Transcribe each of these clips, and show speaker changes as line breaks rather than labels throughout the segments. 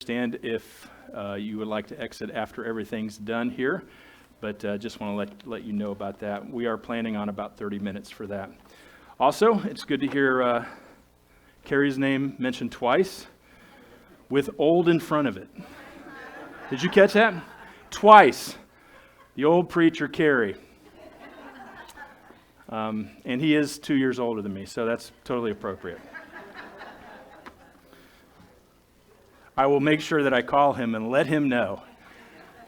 Stand if you would like to exit after everything's done here, but just want to let you know about that. We are planning on about 30 minutes for that. Also, it's good to hear Carrie's name mentioned twice with old in front of it. Did you catch that? Twice. The old preacher, Carrie. And he is 2 years older than me, so that's totally appropriate. I will make sure that I call him and let him know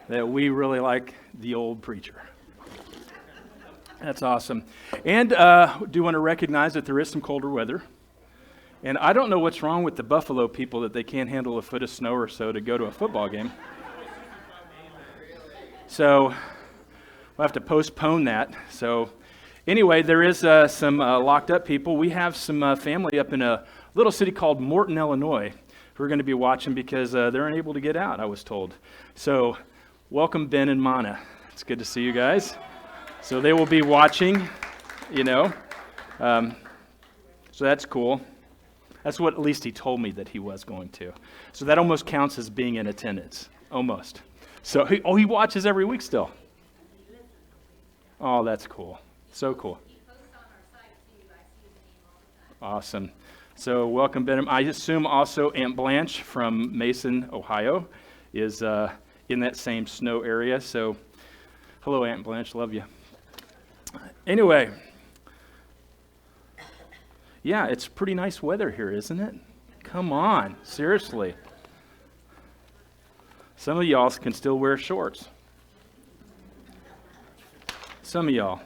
that we really like the old preacher. That's awesome. And do want to recognize that there is some colder weather. And I don't know what's wrong with the Buffalo people that they can't handle a foot of snow or so to go to a football game. So we'll have to postpone that. So anyway, there is some locked up people. We have some family up in a little city called Morton, Illinois. We're going to be watching because they're unable to get out, I was told. So welcome, Ben and Mana. It's good to see you guys. So they will be watching, So that's cool. That's what at least he told me that he was going to. So that almost counts as being in attendance. Almost. So he watches every week still. Oh, that's cool. So cool. Awesome. So welcome, Ben. I assume also Aunt Blanche from Mason, Ohio, is in that same snow area. So hello, Aunt Blanche. Love you. Anyway, yeah, it's pretty nice weather here, isn't it? Come on, seriously. Some of y'all can still wear shorts. Some of y'all.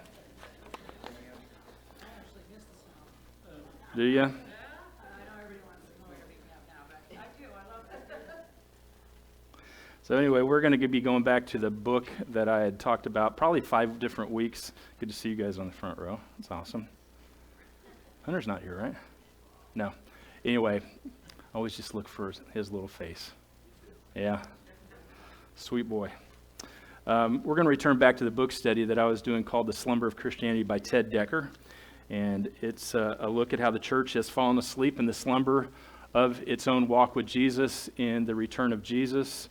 Do you? So anyway, we're going to be going back to the book that I had talked about, probably 5 different weeks. Good to see you guys on the front row. That's awesome. Hunter's not here, right? No. Anyway, always just look for his little face. Yeah. Sweet boy. We're going to return back to the book study that I was doing called The Slumber of Christianity by Ted Decker. And it's a look at how the church has fallen asleep in the slumber of its own walk with Jesus in the return of Jesus.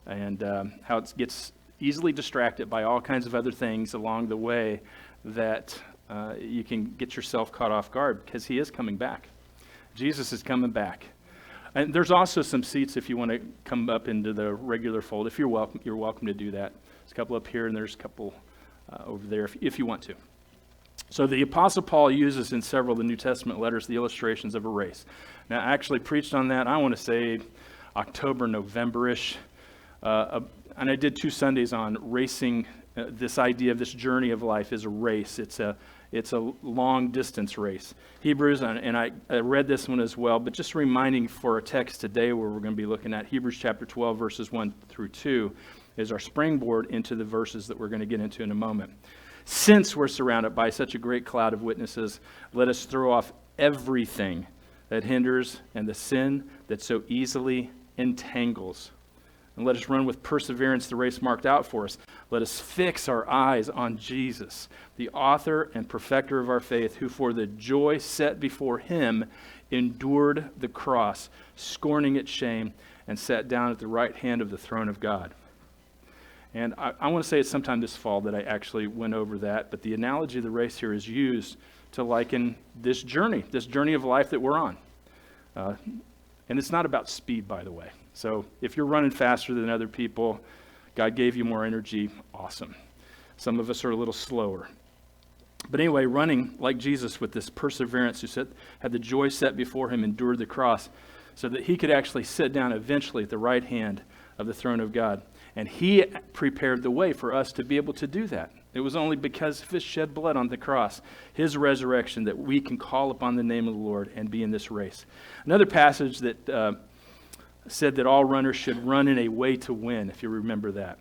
And how it gets easily distracted by all kinds of other things along the way that you can get yourself caught off guard because he is coming back. Jesus is coming back. And there's also some seats if you want to come up into the regular fold. If you're welcome to do that. There's a couple up here and there's a couple over there if you want to. So the Apostle Paul uses in several of the New Testament letters the illustrations of a race. Now, I actually preached on that, I want to say October, November-ish. And I did 2 Sundays on racing. This idea of this journey of life is a race. It's a long distance race. Hebrews, and I read this one as well, but just reminding for a text today where we're going to be looking at Hebrews chapter 12, verses 1 through 2, is our springboard into the verses that we're going to get into in a moment. Since we're surrounded by such a great cloud of witnesses, let us throw off everything that hinders and the sin that so easily entangles. And let us run with perseverance the race marked out for us. Let us fix our eyes on Jesus, the author and perfecter of our faith, who for the joy set before him endured the cross, scorning its shame, and sat down at the right hand of the throne of God. And I want to say it's sometime this fall that I actually went over that, but the analogy of the race here is used to liken this journey of life that we're on. And it's not about speed, by the way. So if you're running faster than other people, God gave you more energy, awesome. Some of us are a little slower. But anyway, running like Jesus with this perseverance, who had the joy set before him, endured the cross, so that he could actually sit down eventually at the right hand of the throne of God. And he prepared the way for us to be able to do that. It was only because of his shed blood on the cross, his resurrection, that we can call upon the name of the Lord and be in this race. Another passage that said that all runners should run in a way to win, if you remember that.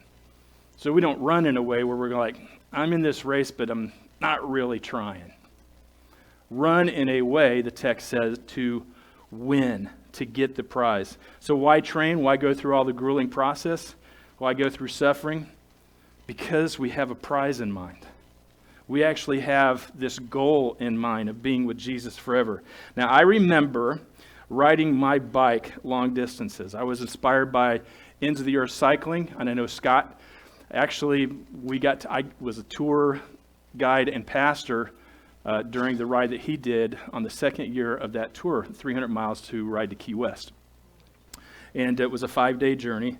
So we don't run in a way where we're like, I'm in this race, but I'm not really trying. Run in a way, the text says, to win, to get the prize. So why train? Why go through all the grueling process? Why go through suffering? Because we have a prize in mind. We actually have this goal in mind of being with Jesus forever. Now, I remember riding my bike long distances. I was inspired by Ends of the Earth Cycling, and I know Scott, actually, I was a tour guide and pastor during the ride that he did on the second year of that tour, 300 miles to ride to Key West. And it was a 5-day journey.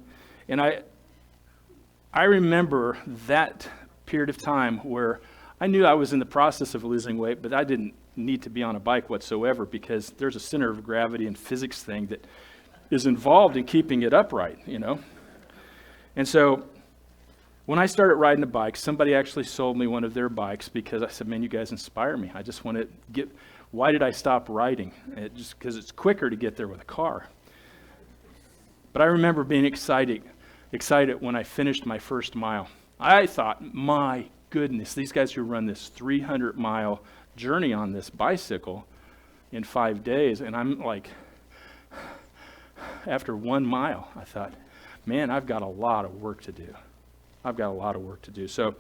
And I remember that period of time where I knew I was in the process of losing weight, but I didn't need to be on a bike whatsoever because there's a center of gravity and physics thing that is involved in keeping it upright, you know. And so when I started riding a bike, somebody actually sold me one of their bikes because I said, man, you guys inspire me. I just want to why did I stop riding? Just because it's quicker to get there with a car. But I remember being excited when I finished my first mile. I thought, my goodness, these guys who run this 300-mile journey on this bicycle in 5 days, and I'm like, after 1 mile, I thought, man, I've got a lot of work to do. So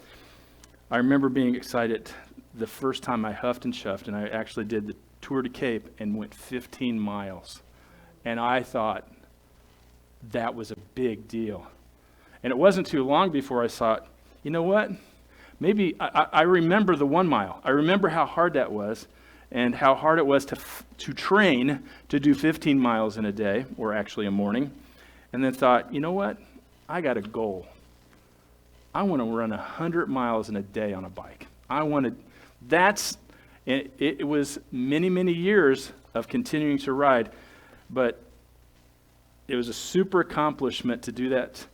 I remember being excited the first time I huffed and chuffed, and I actually did the Tour de Cape and went 15 miles. And I thought that was a big deal. And it wasn't too long before I thought, you know what? Maybe I remember the 1 mile. I remember how hard that was and how hard it was to train to do 15 miles in a day, or actually a morning. And then thought, you know what? I got a goal. I want to run 100 miles in a day on a bike. It was many, many years of continuing to ride, but it was a super accomplishment to do that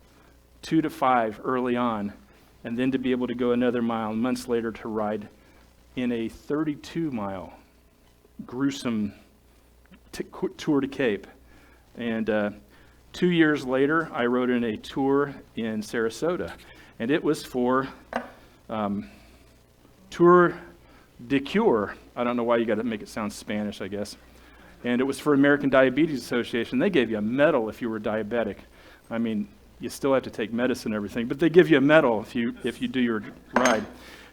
2 to 5 early on, and then to be able to go another mile months later to ride in a 32-mile gruesome Tour de Cape. And 2 years later, I rode in a tour in Sarasota, and it was for Tour de Cure. I don't know why you got to make it sound Spanish, I guess. And it was for American Diabetes Association. They gave you a medal if you were diabetic. I mean, you still have to take medicine and everything, but they give you a medal if you do your ride.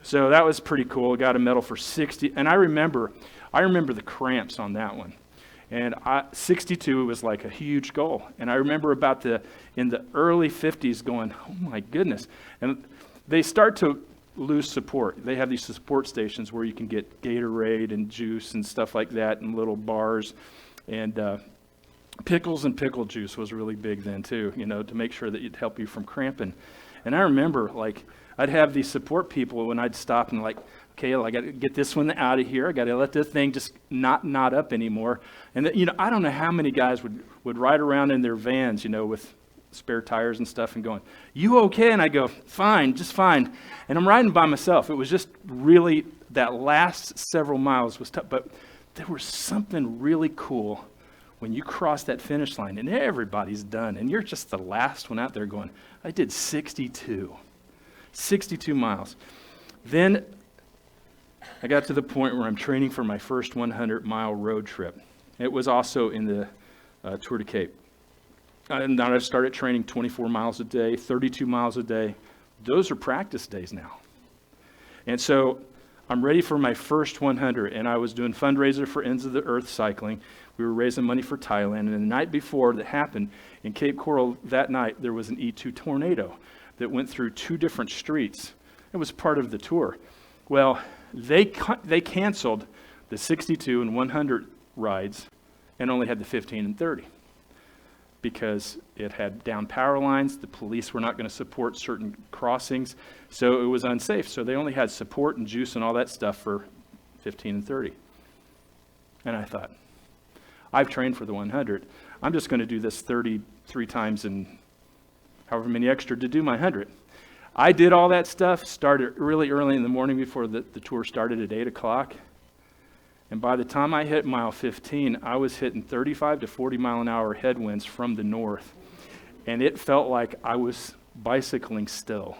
So that was pretty cool. Got a medal for 60, and I remember the cramps on that one. And 62 was like a huge goal. And I remember in the early 50s going, oh my goodness. And they start to lose support. They have these support stations where you can get Gatorade and juice and stuff like that and little bars. And pickles and pickle juice was really big then too, you know, to make sure that it'd help you from cramping. And I remember, like, I'd have these support people when I'd stop and like, okay, I got to get this one out of here. I got to let this thing just not knot up anymore. And you know, I don't know how many guys would ride around in their vans, you know, with spare tires and stuff and going, you okay? And I go, fine, just fine. And I'm riding by myself. It was just really, that last several miles was tough, but there was something really cool when you cross that finish line and everybody's done and you're just the last one out there going, I did 62 miles. Then I got to the point where I'm training for my first 100-mile road trip. It was also in the Tour de Cape. And then I started training 24 miles a day, 32 miles a day. Those are practice days now. And so I'm ready for my first 100, and I was doing fundraiser for Ends of the Earth Cycling. We were raising money for Thailand, and the night before that happened, in Cape Coral that night, there was an E2 tornado that went through 2 different streets. It was part of the tour. Well, they canceled the 62 and 100 rides and only had the 15 and 30 because it had down power lines. The police were not going to support certain crossings, so it was unsafe. So they only had support and juice and all that stuff for 15 and 30. And I thought, I've trained for the 100. I'm just going to do this 33 times and however many extra to do my 100. I did all that stuff, started really early in the morning before the tour started at 8 o'clock. And by the time I hit mile 15, I was hitting 35 to 40 mile an hour headwinds from the north. And it felt like I was bicycling still,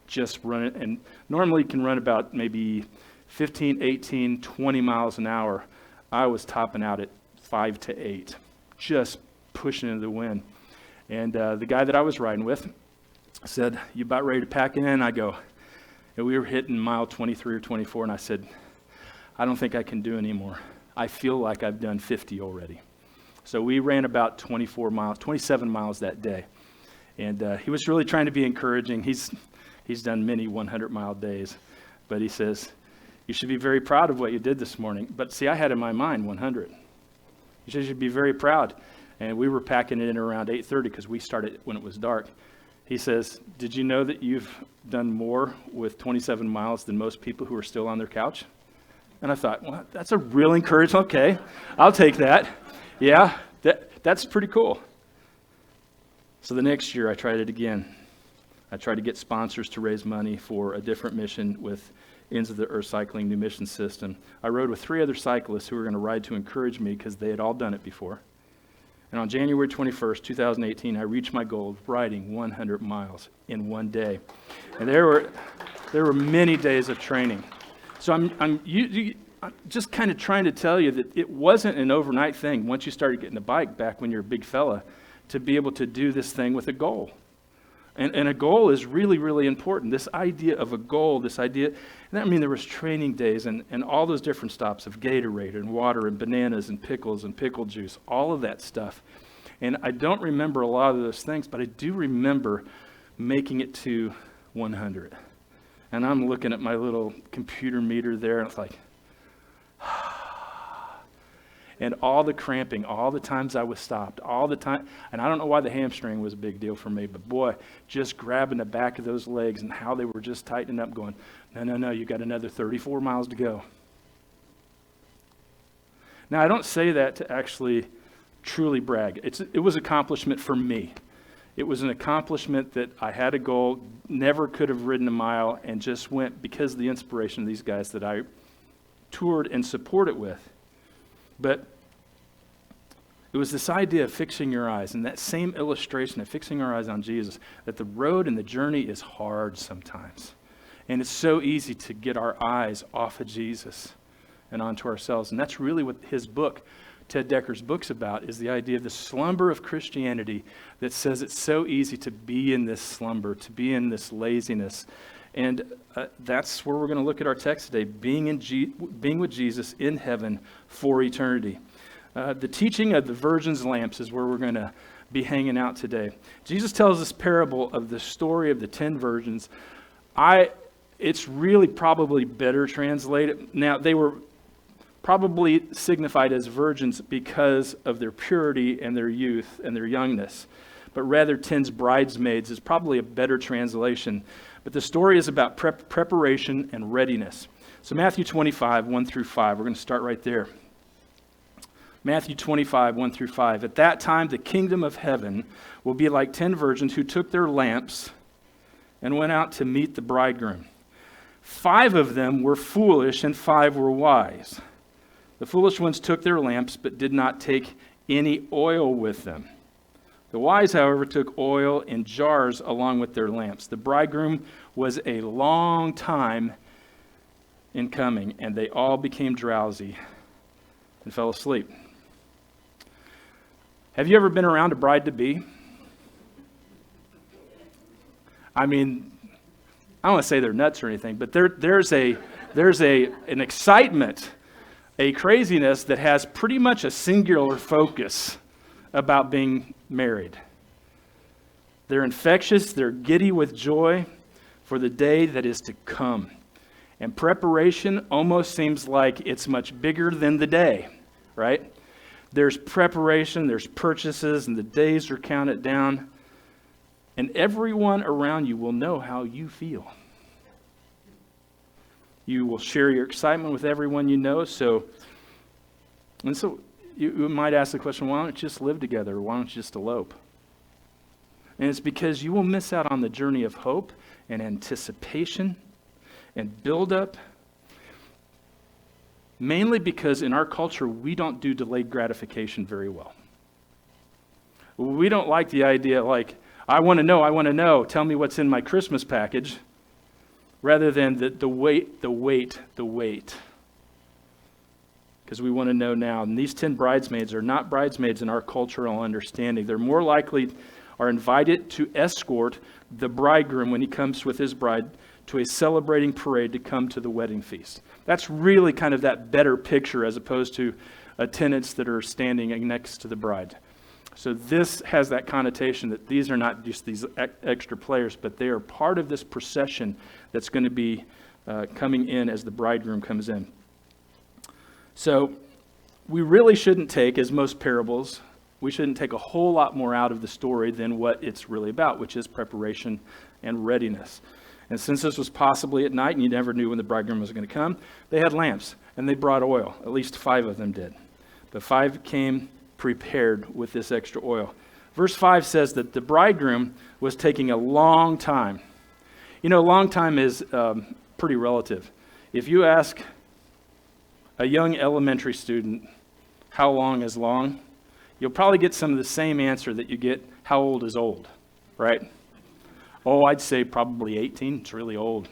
just running. And normally you can run about maybe 15, 18, 20 miles an hour. I was topping out at 5 to 8, just pushing into the wind. And the guy that I was riding with said, you about ready to pack it in? I go, and we were hitting mile 23 or 24, and I said, I don't think I can do anymore. I feel like I've done 50 already. So we ran about 27 miles that day. And he was really trying to be encouraging. He's done many 100-mile days. But he says, you should be very proud of what you did this morning. But see, I had in my mind 100. He says, you should be very proud. And we were packing it in around 8:30 because we started when it was dark. He says, did you know that you've done more with 27 miles than most people who are still on their couch? And I thought, well, that's a real encouragement. Okay, I'll take that. Yeah, that's pretty cool. So the next year I tried it again. I tried to get sponsors to raise money for a different mission with Ends of the Earth Cycling New Mission System. I rode with 3 other cyclists who were going to ride to encourage me because they had all done it before. And on January 21st, 2018, I reached my goal of riding 100 miles in one day. And there were many days of training. So I'm just kind of trying to tell you that it wasn't an overnight thing once you started getting a bike back when you're a big fella to be able to do this thing with a goal. And a goal is really, really important. This idea of a goal, there was training days and all those different stops of Gatorade and water and bananas and pickles and pickle juice, all of that stuff. And I don't remember a lot of those things, but I do remember making it to 100. And I'm looking at my little computer meter there, and it's like, and all the cramping, all the times I was stopped, all the time. And I don't know why the hamstring was a big deal for me, but boy, just grabbing the back of those legs and how they were just tightening up going, no, you got another 34 miles to go. Now, I don't say that to actually truly brag. It was accomplishment for me. It was an accomplishment that I had a goal, never could have ridden a mile, and just went because of the inspiration of these guys that I toured and supported with. But it was this idea of fixing your eyes, and that same illustration of fixing our eyes on Jesus, that the road and the journey is hard sometimes. And it's so easy to get our eyes off of Jesus and onto ourselves. And that's really what his book, Ted Decker's book's about, is the idea of the slumber of Christianity that says it's so easy to be in this slumber, to be in this laziness. And that's where we're going to look at our text today, being with Jesus in heaven for eternity. The teaching of the virgin's lamps is where we're going to be hanging out today. Jesus tells this parable of the story of the 10 virgins. It's really probably better translated. Now, they were probably signified as virgins because of their purity and their youth and their youngness. But rather, 10's bridesmaids is probably a better translation. But the story is about preparation and readiness. So Matthew 25, 1 through 5. We're going to start right there. Matthew 25, 1 through 5. At that time, the kingdom of heaven will be like 10 virgins who took their lamps and went out to meet the bridegroom. 5 of them were foolish and 5 were wise. The foolish ones took their lamps but did not take any oil with them. The wise, however, took oil in jars along with their lamps. The bridegroom was a long time in coming, and they all became drowsy and fell asleep. Have you ever been around a bride-to-be? I mean, I don't want to say they're nuts or anything, but there's an excitement, a craziness that has pretty much a singular focus about being married. They're infectious, they're giddy with joy for the day that is to come. And preparation almost seems like it's much bigger than the day, right? There's preparation, there's purchases, and the days are counted down. And everyone around you will know how you feel. You will share your excitement with everyone you know. So you might ask the question, why don't you just live together? Or why don't you just elope? And it's because you will miss out on the journey of hope and anticipation and build-up. Mainly because in our culture, we don't do delayed gratification very well. We don't like the idea like, I want to know, tell me what's in my Christmas package, rather than the wait. Because we want to know now. And these 10 bridesmaids are not bridesmaids in our cultural understanding. They're more likely are invited to escort the bridegroom when he comes with his bride to a celebrating parade to come to the wedding feast. That's really kind of that better picture as opposed to attendants that are standing next to the bride. So this has that connotation that these are not just these extra players, but they are part of this procession that's going to be coming in as the bridegroom comes in. So we really shouldn't take, as most parables, we shouldn't take a whole lot more out of the story than what it's really about, which is preparation and readiness. And since this was possibly at night and you never knew when the bridegroom was going to come, they had lamps and they brought oil. At least 5 of them did. The 5 came prepared with this extra oil. Verse 5 says that the bridegroom was taking a long time. You know, long time is pretty relative. If you ask a young elementary student how long is long, you'll probably get some of the same answer that you get, how old is old, right? Oh, I'd say probably 18. It's really old.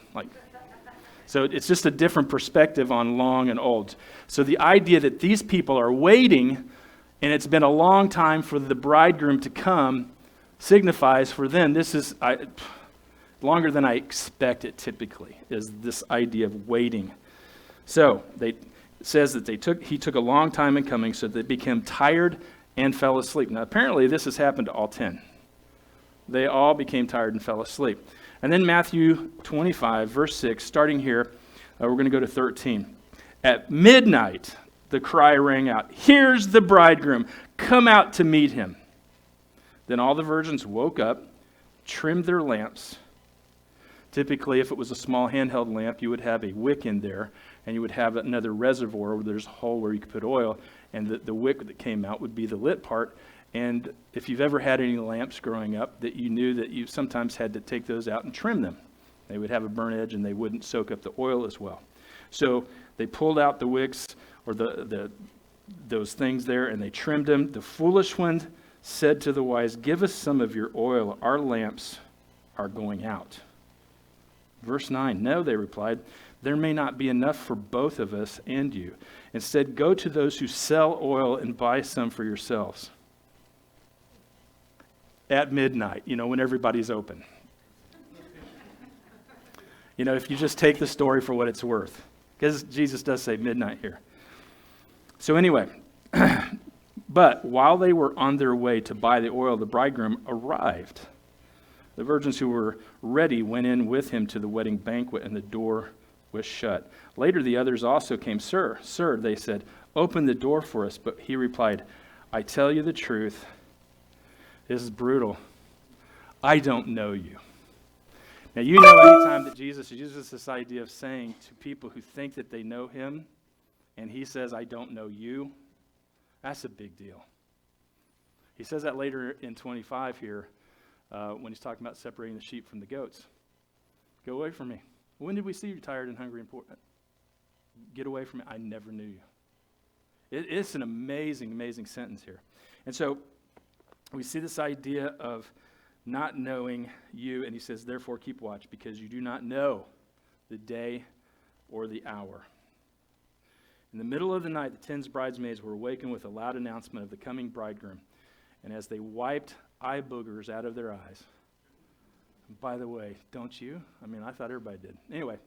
So it's just a different perspective on long and old. So the idea that these people are waiting, and it's been a long time for the bridegroom to come, signifies for them, this is longer than I expect it typically, is this idea of waiting. So it says that he took a long time in coming, so they became tired and fell asleep. Now apparently this has happened to all 10. They all became tired and fell asleep. And then Matthew 25, verse 6, starting here, we're going to go to 13. At midnight, the cry rang out, "Here's the bridegroom, come out to meet him." Then all the virgins woke up, trimmed their lamps. Typically, if it was a small handheld lamp, you would have a wick in there, and you would have another reservoir where there's a hole where you could put oil, and the wick that came out would be the lit part. And if you've ever had any lamps growing up, that you knew that you sometimes had to take those out and trim them. They would have a burn edge and they wouldn't soak up the oil as well. So they pulled out the wicks or those things there and they trimmed them. The foolish one said to the wise, "Give us some of your oil. Our lamps are going out." Verse 9, "No," they replied, "there may not be enough for both of us and you. Instead, go to those who sell oil and buy some for yourselves." At midnight, when everybody's open. If you just take the story for what it's worth. Because Jesus does say midnight here. So anyway, but while they were on their way to buy the oil, the bridegroom arrived. The virgins who were ready went in with him to the wedding banquet, and the door was shut. Later the others also came. Sir, they said, "Open the door for us." But he replied, "I tell you the truth. This is brutal. I don't know you." Now, anytime that Jesus uses this idea of saying to people who think that they know him, and he says, "I don't know you," that's a big deal. He says that later in 25 here, when he's talking about separating the sheep from the goats. "Go away from me. When did we see you tired and hungry and poor? Get away from me. I never knew you." It's an amazing, amazing sentence here. And so we see this idea of not knowing you, and he says, "Therefore keep watch, because you do not know the day or the hour." In the middle of the night, the 10 bridesmaids were awakened with a loud announcement of the coming bridegroom. And as they wiped eye boogers out of their eyes, by the way, don't you? I thought everybody did. Anyway,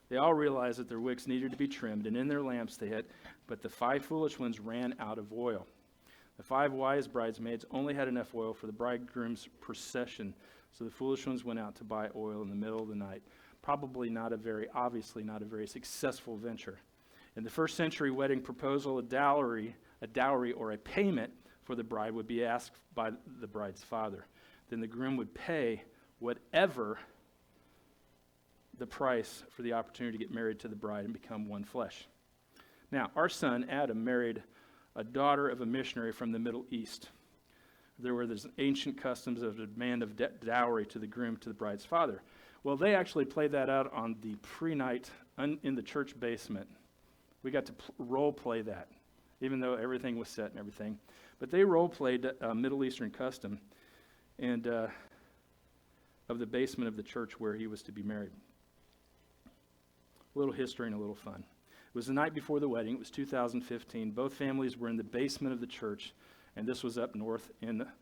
they all realized that their wicks needed to be trimmed, and in their lamps but the 5 foolish ones ran out of oil. The 5 wise bridesmaids only had enough oil for the bridegroom's procession, so the foolish ones went out to buy oil in the middle of the night. Obviously not a very successful venture. In the first century wedding proposal, a dowry or a payment for the bride would be asked by the bride's father. Then the groom would pay whatever the price for the opportunity to get married to the bride and become one flesh. Now, our son Adam married a daughter of a missionary from the Middle East. There were these ancient customs of the demand of dowry to the groom to the bride's father. Well, they actually played that out on the pre-night in the church basement. We got to role play that, even though everything was set and everything. But they role played a Middle Eastern custom and of the basement of the church where he was to be married. A little history and a little fun. It was the night before the wedding. It was 2015. Both families were in the basement of the church, and this was up north in a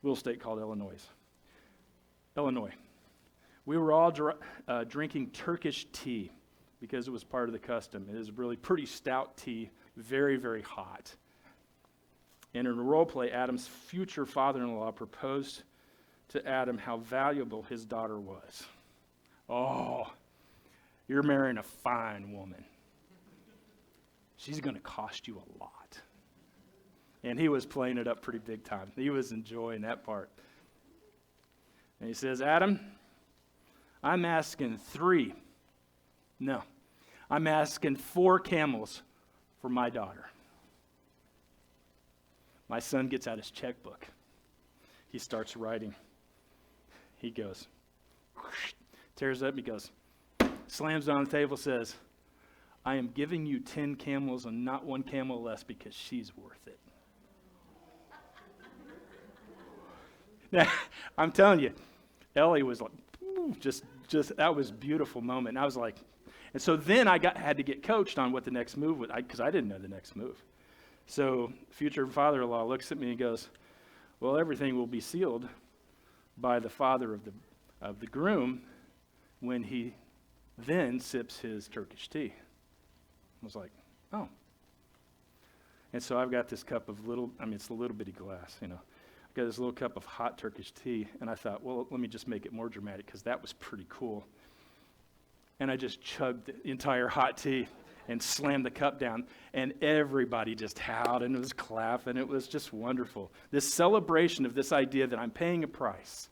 little state called Illinois. We were all drinking Turkish tea. because it was part of the custom. It is really pretty stout tea, very, very hot. And in a role play, Adam's future father-in-law proposed to Adam how valuable his daughter was. Oh, you're marrying a fine woman. She's going to cost you a lot. And he was playing it up pretty big time. He was enjoying that part. And he says, Adam, I'm asking 3. No, I'm asking 4 camels for my daughter. My son gets out his checkbook. He starts writing. He goes, whoosh, tears up, he goes, slams on the table, says, I am giving you 10 camels and not 1 camel less because she's worth it. Now, I'm telling you, Ellie was like, just that was a beautiful moment. And I was like, and so then I had to get coached on what the next move was, because I didn't know the next move. So future father-in-law looks at me and goes, well, everything will be sealed by the father of the groom when he then sips his Turkish tea. I was like, oh. And so I've got this cup of it's a little bitty glass, I've got this little cup of hot Turkish tea, and I thought, well, let me just make it more dramatic, because that was pretty cool. And I just chugged the entire hot tea and slammed the cup down, and everybody just howled and was clapping. It was just wonderful. This celebration of this idea that I'm paying a price.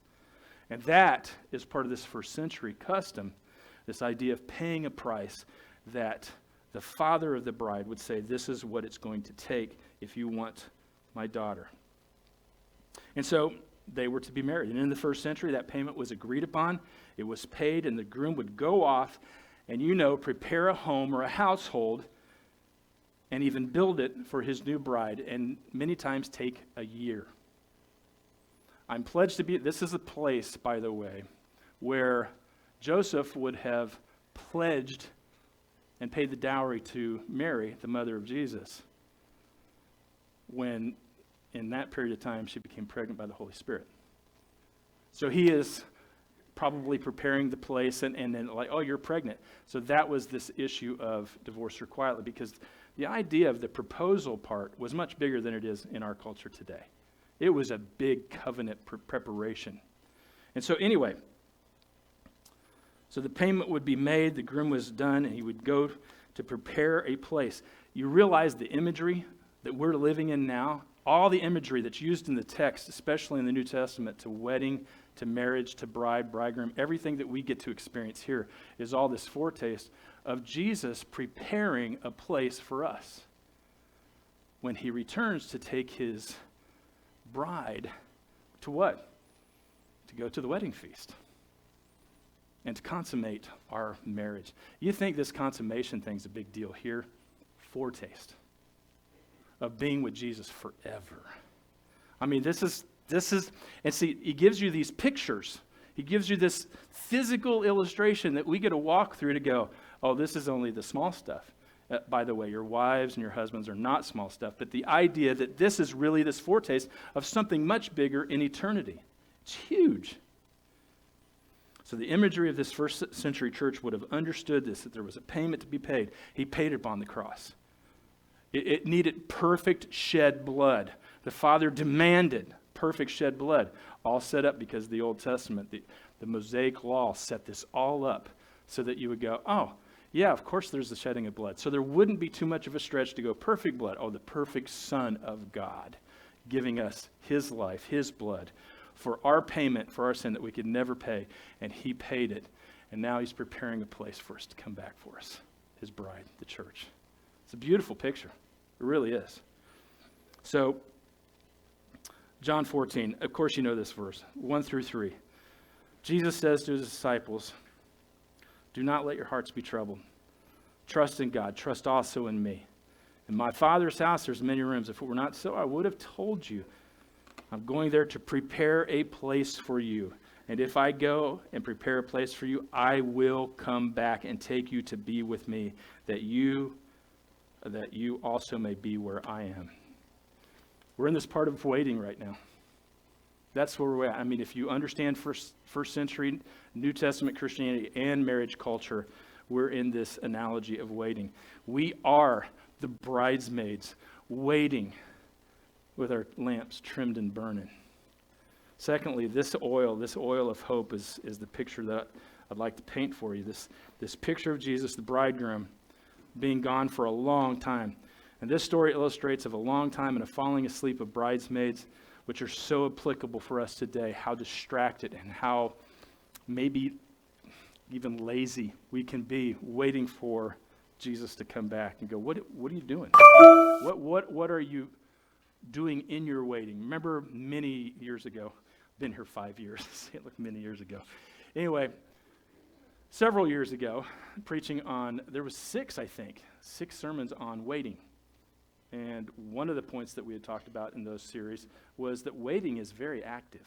And that is part of this first century custom, this idea of paying a price, that the father of the bride would say, this is what it's going to take if you want my daughter. And so they were to be married. And in the first century, that payment was agreed upon. It was paid, and the groom would go off and, prepare a home or a household and even build it for his new bride, and many times take a year. I'm pledged to be, this is a place, by the way, where Joseph would have pledged and paid the dowry to Mary, the mother of Jesus, when in that period of time she became pregnant by the Holy Spirit. So he is probably preparing the place, and then like, oh, you're pregnant. So that was this issue of divorce her quietly, because the idea of the proposal part was much bigger than it is in our culture today. It was a big covenant preparation. And so anyway, so the payment would be made, the groom was done, and he would go to prepare a place. You realize the imagery that we're living in now, all the imagery that's used in the text, especially in the New Testament, to wedding, to marriage, to bride, bridegroom, everything that we get to experience here is all this foretaste of Jesus preparing a place for us when he returns to take his bride to what? To go to the wedding feast and to consummate our marriage. You think this consummation thing's a big deal here? Foretaste of being with Jesus forever. I mean, this is, and see, he gives you these pictures. He gives you this physical illustration that we get to walk through to go, oh, this is only the small stuff. By the way, your wives and your husbands are not small stuff, but the idea that this is really this foretaste of something much bigger in eternity. It's huge. So the imagery of this first century church would have understood this, that there was a payment to be paid. He paid it upon the cross. It needed perfect shed blood. The Father demanded perfect shed blood, all set up because the Old Testament, the Mosaic law set this all up so that you would go, oh, yeah, of course there's the shedding of blood. So there wouldn't be too much of a stretch to go perfect blood. Oh, the perfect Son of God giving us his life, his blood for our payment, for our sin that we could never pay. And he paid it. And now he's preparing a place for us to come back for us, his bride, the church. It's a beautiful picture. It really is. So, John 14, of course you know this verse, 1-3. Jesus says to his disciples, do not let your hearts be troubled. Trust in God. Trust also in me. In my Father's house there's many rooms. If it were not so, I would have told you. I'm going there to prepare a place for you. And if I go and prepare a place for you, I will come back and take you to be with me, that you also may be where I am. We're in this part of waiting right now. That's where we're at. I mean, if you understand first century New Testament Christianity and marriage culture, we're in this analogy of waiting. We are the bridesmaids waiting with our lamps trimmed and burning. Secondly, this oil of hope is the picture that I'd like to paint for you. This picture of Jesus, the bridegroom, being gone for a long time. And this story illustrates of a long time and a falling asleep of bridesmaids, which are so applicable for us today, how distracted and how maybe even lazy we can be waiting for Jesus to come back and go, what are you doing? What are you doing in your waiting? Remember many years ago, been here 5 years, it looked many years ago. Anyway, several years ago, preaching on, there was 6 sermons on waiting. And one of the points that we had talked about in those series was that waiting is very active.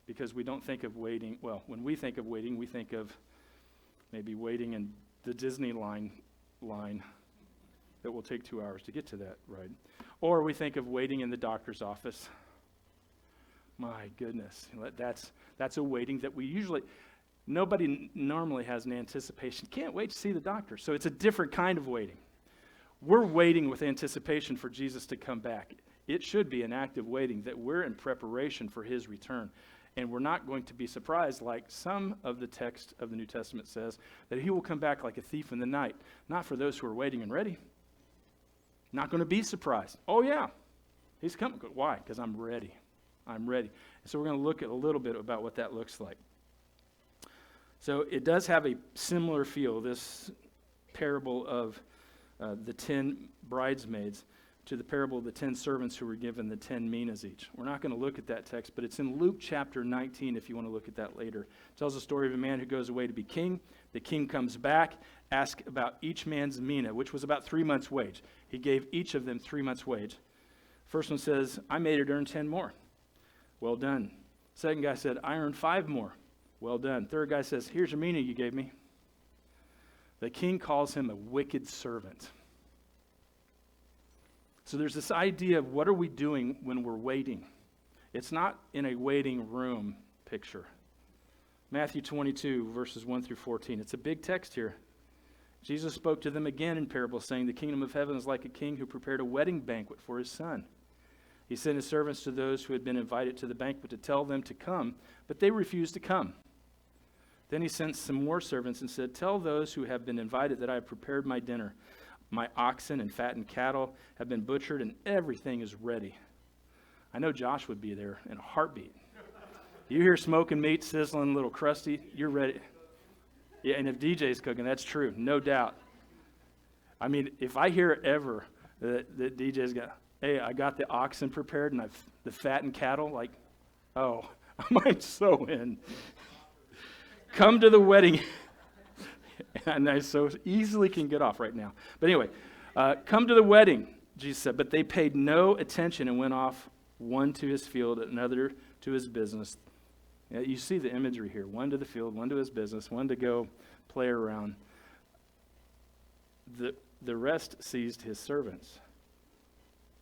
Because we don't think of waiting, well, when we think of waiting, we think of maybe waiting in the Disney line that will take 2 hours to get to that ride. Or we think of waiting in the doctor's office. My goodness, that's a waiting that we usually, nobody normally has an anticipation. Can't wait to see the doctor. So it's a different kind of waiting. We're waiting with anticipation for Jesus to come back. It should be an active waiting that we're in preparation for his return. And we're not going to be surprised, like some of the text of the New Testament says, that he will come back like a thief in the night. Not for those who are waiting and ready. Not going to be surprised. Oh yeah, he's coming. Why? Because I'm ready. I'm ready. And so we're going to look at a little bit about what that looks like. So it does have a similar feel, this parable of the 10 bridesmaids to the parable of the 10 servants who were given the 10 minas each. We're not going to look at that text, but it's in Luke chapter 19 if you want to look at that later. It tells the story of a man who goes away to be king. The king comes back, asks about each man's mina, which was about 3 months' wage. He gave each of them 3 months' wage. First one says, I made it earn 10 more. Well done. Second guy said, I earned 5 more. Well done. Third guy says, here's your mina you gave me. The king calls him a wicked servant. So there's this idea of what are we doing when we're waiting? It's not in a waiting room picture. Matthew 22, verses 1 through 14. It's a big text here. Jesus spoke to them again in parables, saying, the kingdom of heaven is like a king who prepared a wedding banquet for his son. He sent his servants to those who had been invited to the banquet to tell them to come, but they refused to come. Then he sent some more servants and said, tell those who have been invited that I have prepared my dinner. My oxen and fattened cattle have been butchered and everything is ready. I know Josh would be there in a heartbeat. You hear smoking meat, sizzling, a little crusty, you're ready. Yeah, and if DJ's cooking, that's true, no doubt. I mean, if I hear ever that DJ's got, hey, I got the oxen prepared and the fattened cattle, like, oh, I might so in. Come to the wedding. And I so easily can get off right now. But anyway, come to the wedding, Jesus said. But they paid no attention and went off, one to his field, another to his business. Yeah, you see the imagery here. One to the field, one to his business, one to go play around. The rest seized his servants,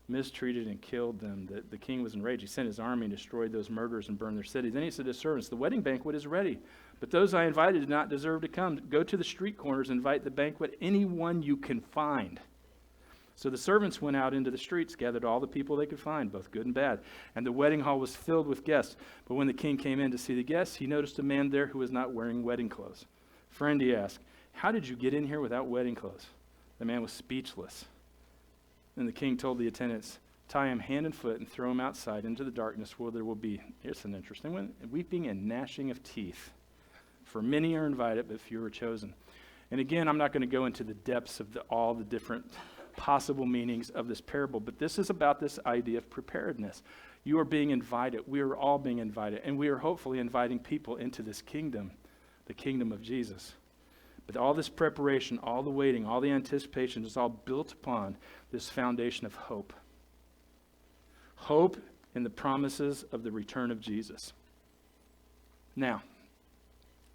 mistreated and killed them. The king was enraged. He sent his army and destroyed those murderers and burned their cities. Then he said to his servants, the wedding banquet is ready, but those I invited did not deserve to come. Go to the street corners and invite the banquet anyone you can find. So the servants went out into the streets, gathered all the people they could find, both good and bad. And the wedding hall was filled with guests. But when the king came in to see the guests, he noticed a man there who was not wearing wedding clothes. Friend, he asked, how did you get in here without wedding clothes? The man was speechless. And the king told the attendants, tie him hand and foot and throw him outside into the darkness where there will be, here's an interesting one, weeping and gnashing of teeth. For many are invited, but few are chosen. And again, I'm not going to go into the depths of all the different possible meanings of this parable, but this is about this idea of preparedness. You are being invited. We are all being invited, and we are hopefully inviting people into this kingdom, the kingdom of Jesus. But all this preparation, all the waiting, all the anticipation is all built upon this foundation of hope. Hope in the promises of the return of Jesus. Now,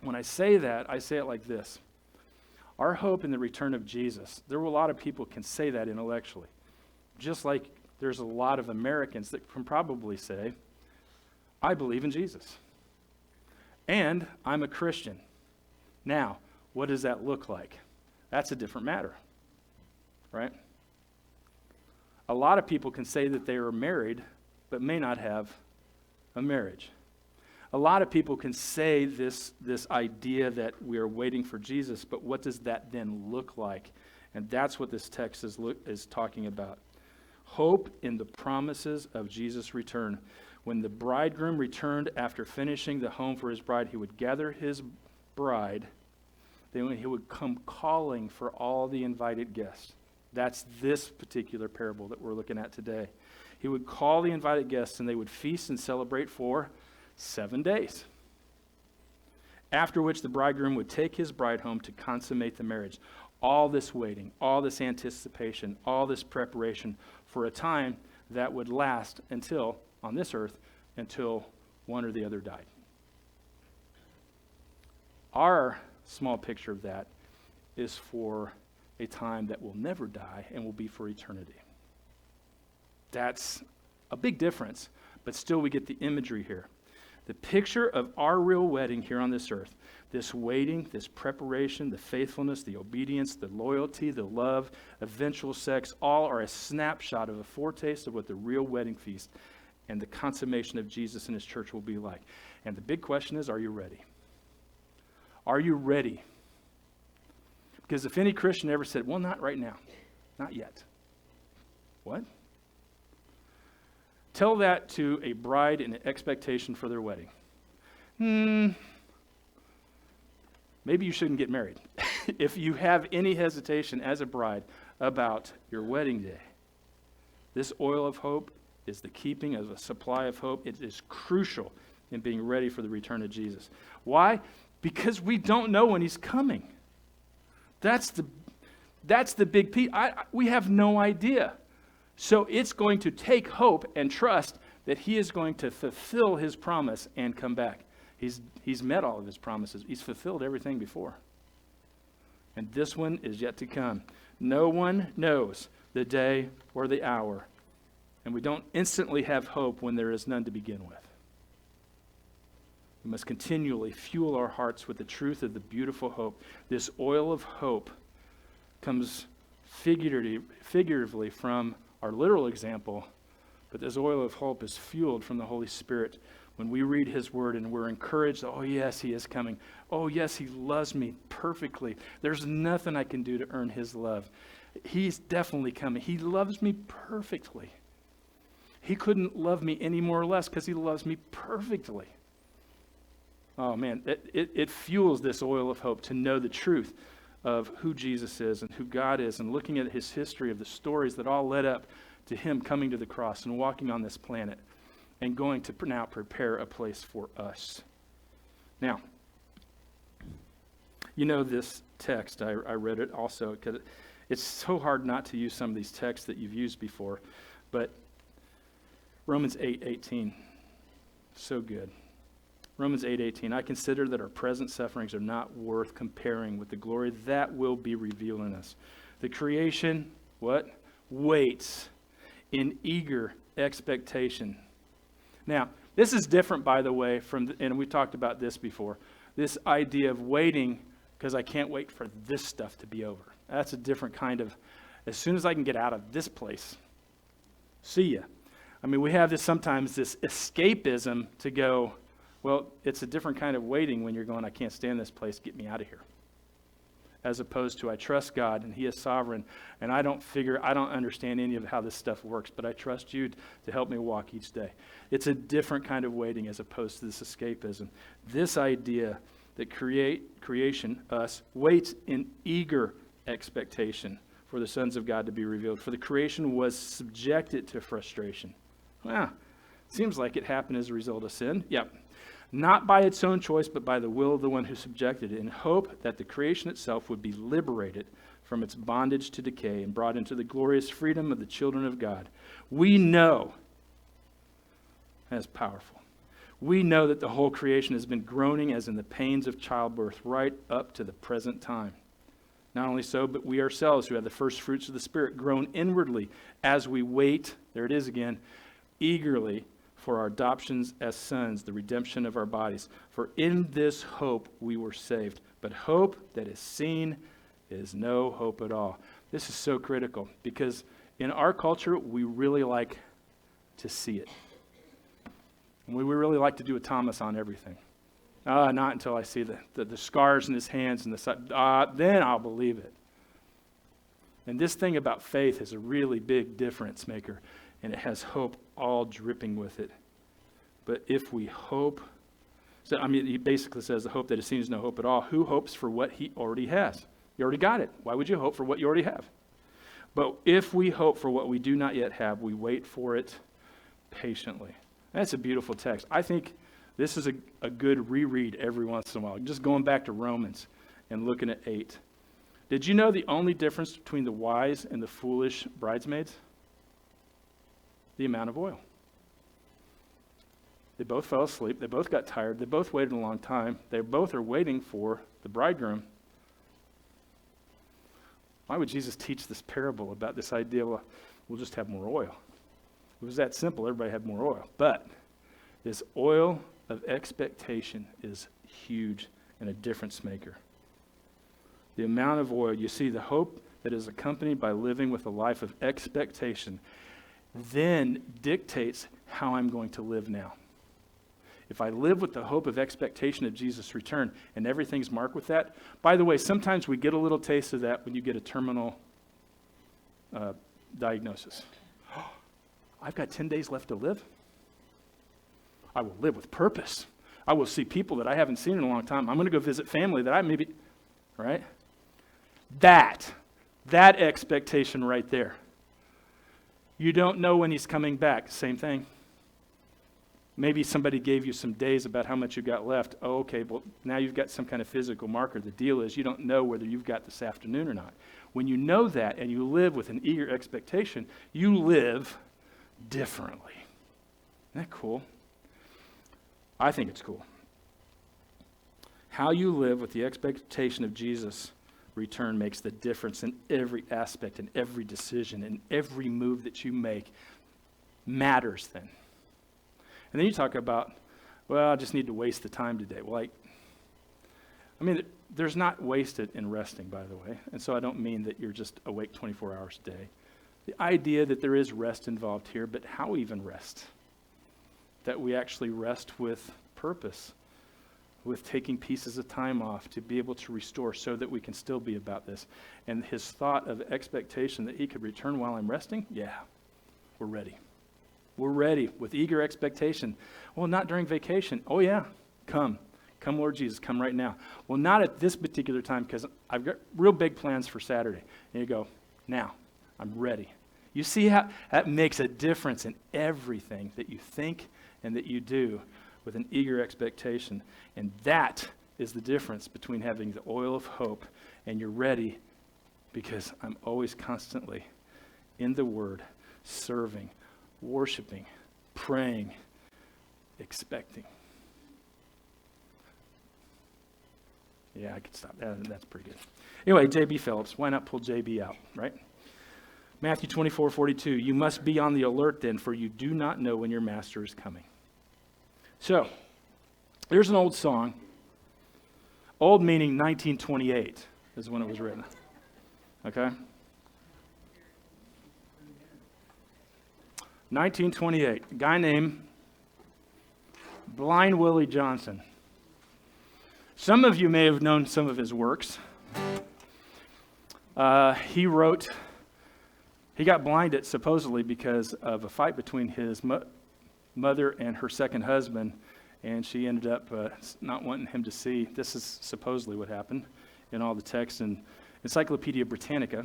when I say that, I say it like this. Our hope in the return of Jesus, there are a lot of people can say that intellectually. Just like there's a lot of Americans that can probably say, I believe in Jesus. And I'm a Christian. Now, what does that look like? That's a different matter, right? A lot of people can say that they are married, but may not have a marriage. A lot of people can say this idea that we are waiting for Jesus, but what does that then look like? And that's what this text is talking about. Hope in the promises of Jesus' return. When the bridegroom returned after finishing the home for his bride, he would gather his bride, then he would come calling for all the invited guests. That's this particular parable that we're looking at today. He would call the invited guests, and they would feast and celebrate for 7 days. After which the bridegroom would take his bride home to consummate the marriage. All this waiting, all this anticipation, all this preparation for a time that would last until, on this earth, until one or the other died. Our small picture of that is for a time that will never die and will be for eternity. That's a big difference, but still we get the imagery here. The picture of our real wedding here on this earth, this waiting, this preparation, the faithfulness, the obedience, the loyalty, the love, eventual sex, all are a snapshot of a foretaste of what the real wedding feast and the consummation of Jesus and his church will be like. And the big question is, are you ready? Are you ready? Because if any Christian ever said, well, not right now, not yet. What? Tell that to a bride in expectation for their wedding. Maybe you shouldn't get married. If you have any hesitation as a bride about your wedding day, this oil of hope is the keeping of a supply of hope. It is crucial in being ready for the return of Jesus. Why? Because we don't know when he's coming. That's the big piece. We have no idea. So it's going to take hope and trust that he is going to fulfill his promise and come back. He's met all of his promises. He's fulfilled everything before. And this one is yet to come. No one knows the day or the hour. And we don't instantly have hope when there is none to begin with. We must continually fuel our hearts with the truth of the beautiful hope. This oil of hope comes figuratively from our literal example, but this oil of hope is fueled from the Holy Spirit when we read his word and we're encouraged. Oh yes, he is coming. Oh yes, he loves me perfectly. There's nothing I can do to earn his love. He's definitely coming. He loves me perfectly. He couldn't love me any more or less because he loves me perfectly. Oh man, it fuels this oil of hope to know the truth of who Jesus is and who God is, and looking at his history of the stories that all led up to him coming to the cross and walking on this planet and going to now prepare a place for us. Now, you know this text, I read it also, because it's so hard not to use some of these texts that you've used before, but Romans 8:18, so good. Romans 8:18, I consider that our present sufferings are not worth comparing with the glory that will be revealed in us. The creation, what? Waits in eager expectation. Now, this is different, by the way, and we talked about this before, this idea of waiting because I can't wait for this stuff to be over. That's a different kind of, as soon as I can get out of this place, see ya. I mean, we have this sometimes, this escapism to go, well, it's a different kind of waiting when you're going, I can't stand this place, get me out of here. As opposed to, I trust God and he is sovereign, and I don't understand any of how this stuff works, but I trust you to help me walk each day. It's a different kind of waiting as opposed to this escapism. This idea that creation, us, waits in eager expectation for the sons of God to be revealed. For the creation was subjected to frustration. Well, seems like it happened as a result of sin. Yep. Not by its own choice, but by the will of the one who subjected it, in hope that the creation itself would be liberated from its bondage to decay and brought into the glorious freedom of the children of God. We know, that's powerful, we know that the whole creation has been groaning as in the pains of childbirth right up to the present time. Not only so, but we ourselves who have the first fruits of the Spirit groan inwardly as we wait, there it is again, eagerly for our adoptions as sons, the redemption of our bodies. For in this hope we were saved. But hope that is seen is no hope at all. This is so critical because in our culture, we really like to see it. We really like to do a Thomas on everything. Not until I see the scars in his hands and then I'll believe it. And this thing about faith is a really big difference maker, and it has hope all dripping with it. But if we hope, he basically says the hope that is seen is no hope at all. Who hopes for what he already has? You already got it. Why would you hope for what you already have? But if we hope for what we do not yet have, we wait for it patiently. That's a beautiful text. I think this is a good reread every once in a while. Just going back to Romans and looking at 8. Did you know the only difference between the wise and the foolish bridesmaids? The amount of oil. They both fell asleep. They both got tired. They both waited a long time. They both are waiting for the bridegroom. Why would Jesus teach this parable about this idea, well, we'll just have more oil? It was that simple. Everybody had more oil. But this oil of expectation is huge and a difference maker. The amount of oil, you see, the hope that is accompanied by living with a life of expectation then dictates how I'm going to live now. If I live with the hope of expectation of Jesus' return and everything's marked with that, by the way, sometimes we get a little taste of that when you get a terminal diagnosis. I've got 10 days left to live. I will live with purpose. I will see people that I haven't seen in a long time. I'm going to go visit family that I maybe, right? That expectation right there. You don't know when he's coming back. Same thing. Maybe somebody gave you some days about how much you got left. Oh, okay, well, now you've got some kind of physical marker. The deal is you don't know whether you've got this afternoon or not. When you know that and you live with an eager expectation, you live differently. Isn't that cool? I think it's cool. How you live with the expectation of Jesus' return makes the difference in every aspect, in every decision, in every move that you make matters then. And then you talk about, well, I just need to waste the time today. Well, there's not wasted in resting, by the way. And so I don't mean that you're just awake 24 hours a day. The idea that there is rest involved here, but how even rest? That we actually rest with purpose, with taking pieces of time off to be able to restore so that we can still be about this. And his thought of expectation that he could return while I'm resting, yeah, we're ready. We're ready with eager expectation. Well, not during vacation. Oh yeah, come. Come, Lord Jesus, come right now. Well, not at this particular time because I've got real big plans for Saturday. And you go, now, I'm ready. You see how that makes a difference in everything that you think and that you do with an eager expectation. And that is the difference between having the oil of hope and you're ready because I'm always constantly in the Word, serving, worshiping, praying, expecting. Yeah, I could stop. That's pretty good. Anyway, J.B. Phillips. Why not pull J.B. out, right? Matthew 24:42. You must be on the alert then, for you do not know when your master is coming. So, there's an old song. Old meaning 1928 is when it was written. Okay? 1928, a guy named Blind Willie Johnson. Some of you may have known some of his works. He got blinded supposedly because of a fight between his mother and her second husband, and she ended up not wanting him to see. This is supposedly what happened in all the texts in Encyclopedia Britannica,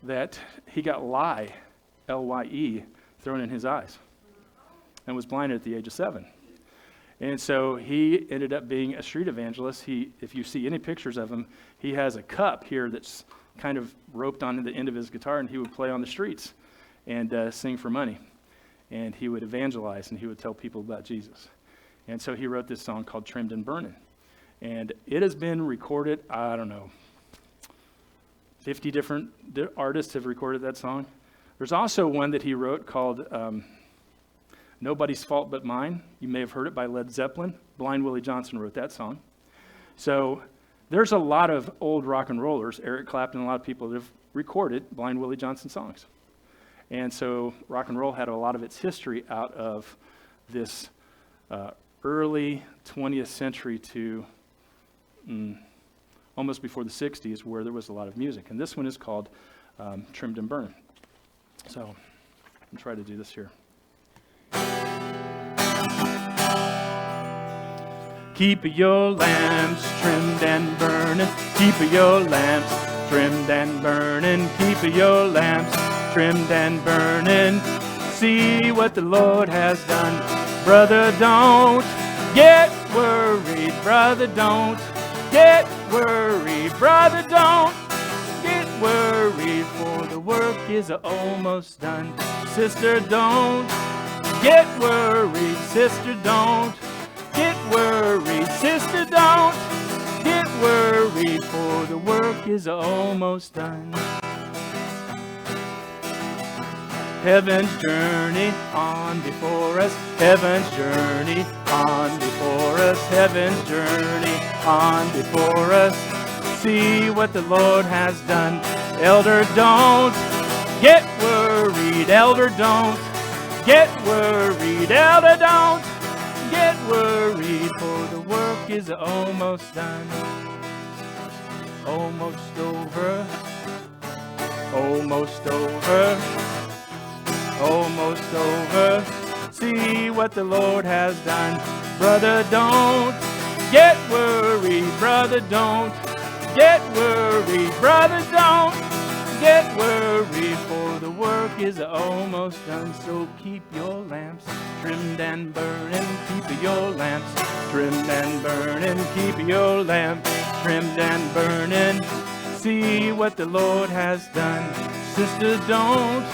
that he got lye, L-Y-E, thrown in his eyes and was blinded at the age of 7. And so he ended up being a street evangelist. If you see any pictures of him, he has a cup here that's kind of roped onto the end of his guitar, and he would play on the streets and sing for money. And he would evangelize, and he would tell people about Jesus. And so he wrote this song called Trimmed and Burnin'. And it has been recorded, 50 different artists have recorded that song. There's also one that he wrote called Nobody's Fault But Mine. You may have heard it by Led Zeppelin. Blind Willie Johnson wrote that song. So there's a lot of old rock and rollers, Eric Clapton, a lot of people that have recorded Blind Willie Johnson songs. And so rock and roll had a lot of its history out of this early 20th century to almost before the 60s, where there was a lot of music. And this one is called Trimmed and Burnin'. So I'll try to do this here. Keep your lamps trimmed and burning. Keep your lamps trimmed and burning. Keep your lamps trimmed and burning. See what the Lord has done. Brother, don't get worried. Brother, don't get worried. Brother, don't get worried, for the work is almost done. Sister, don't get worried. Sister, don't get worried. Sister, don't get worried, for the work is almost done. Heaven's journey on before us. Heaven's journey on before us. Heaven's journey on before us. See what the Lord has done. Elder, don't get worried. Elder, don't get worried. Elder, don't get worried, for the work is almost done. Almost over. Almost over. Almost over. See what the Lord has done. Brother, don't get worried. Brother, don't get worried. Brother, don't get worried, for the work is almost done. So keep your lamps trimmed and burning. Keep your lamps trimmed and burning. Keep your lamps trimmed and burning. See what the Lord has done. Sister, don't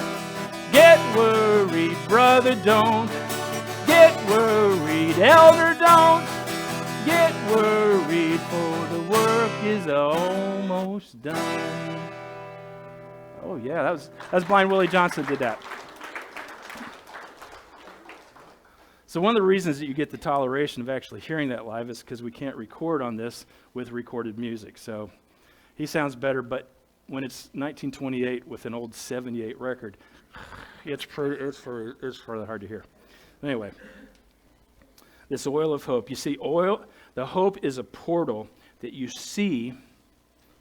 get worried. Brother, don't get worried. Elder, don't get worried, for the work is almost done. Oh yeah, that was Blind Willie Johnson did that. So one of the reasons that you get the toleration of actually hearing that live is because we can't record on this with recorded music. So he sounds better, but when it's 1928 with an old 78 record, it's further hard to hear. Anyway, this oil of hope. You see, the hope is a portal that you see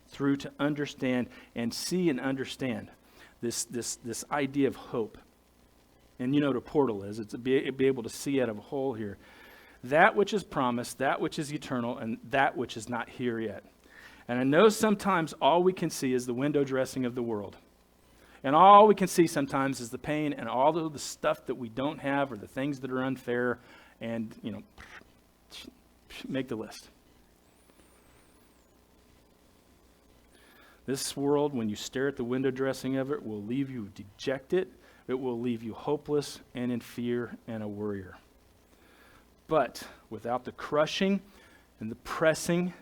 through to understand and see and understand this idea of hope. And you know what a portal is. It's be able to see out of a hole here. That which is promised, that which is eternal, and that which is not here yet. And I know sometimes all we can see is the window dressing of the world. And all we can see sometimes is the pain and all of the stuff that we don't have or the things that are unfair, and, make the list. This world, when you stare at the window dressing of it, will leave you dejected. It will leave you hopeless and in fear and a worrier. But without the crushing and the pressing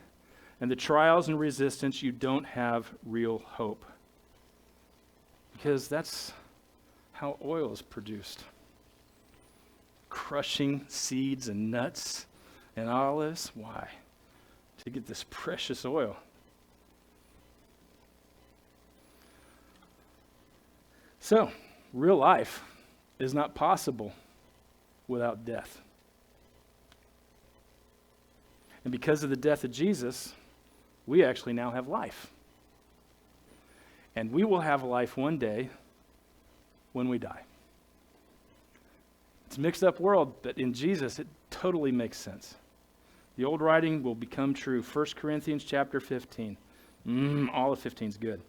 and the trials and resistance, you don't have real hope. Because that's how oil is produced. Crushing seeds and nuts and all this. Why? To get this precious oil. So, real life is not possible without death. And because of the death of Jesus, we actually now have life. And we will have life one day when we die. It's a mixed up world, but in Jesus it totally makes sense. The old writing will become true. 1 Corinthians chapter 15. All of 15 is good.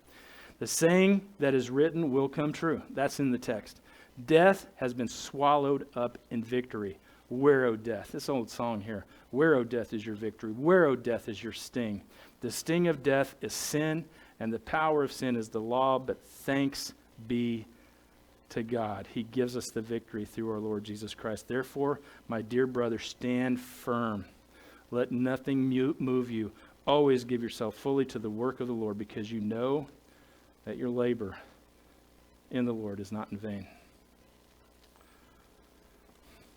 The saying that is written will come true. That's in the text. Death has been swallowed up in victory. Where, O death? This old song here. Where, O death, is your victory? Where, O death, is your sting? The sting of death is sin, and the power of sin is the law, but thanks be to God. He gives us the victory through our Lord Jesus Christ. Therefore, my dear brother, stand firm. Let nothing move you. Always give yourself fully to the work of the Lord, because you know that your labor in the Lord is not in vain.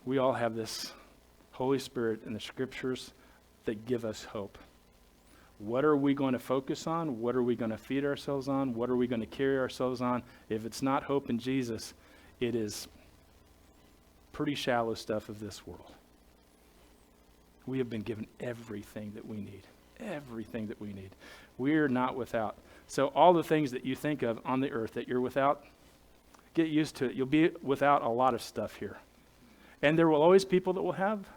we all have this Holy Spirit and the scriptures that give us hope. What are we going to focus on? What are we going to feed ourselves on? What are we going to carry ourselves on? If it's not hope in Jesus, it is pretty shallow stuff of this world. We have been given everything that we need. Everything that we need. We're not without. So all the things that you think of on the earth that you're without, get used to it. You'll be without a lot of stuff here. And there will always be people that will have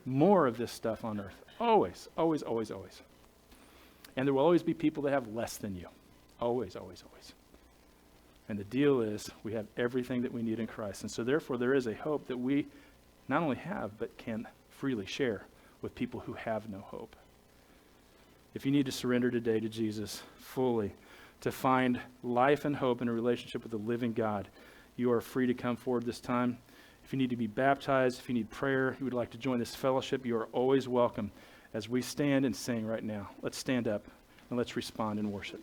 more of this stuff on earth. Always, always, always, always. And there will always be people that have less than you. Always, always, always. And the deal is we have everything that we need in Christ. And so therefore there is a hope that we not only have, but can freely share with people who have no hope. If you need to surrender today to Jesus fully, to find life and hope in a relationship with the living God, you are free to come forward this time. If you need to be baptized, if you need prayer, you would like to join this fellowship, you are always welcome as we stand and sing right now. Let's stand up and let's respond in worship.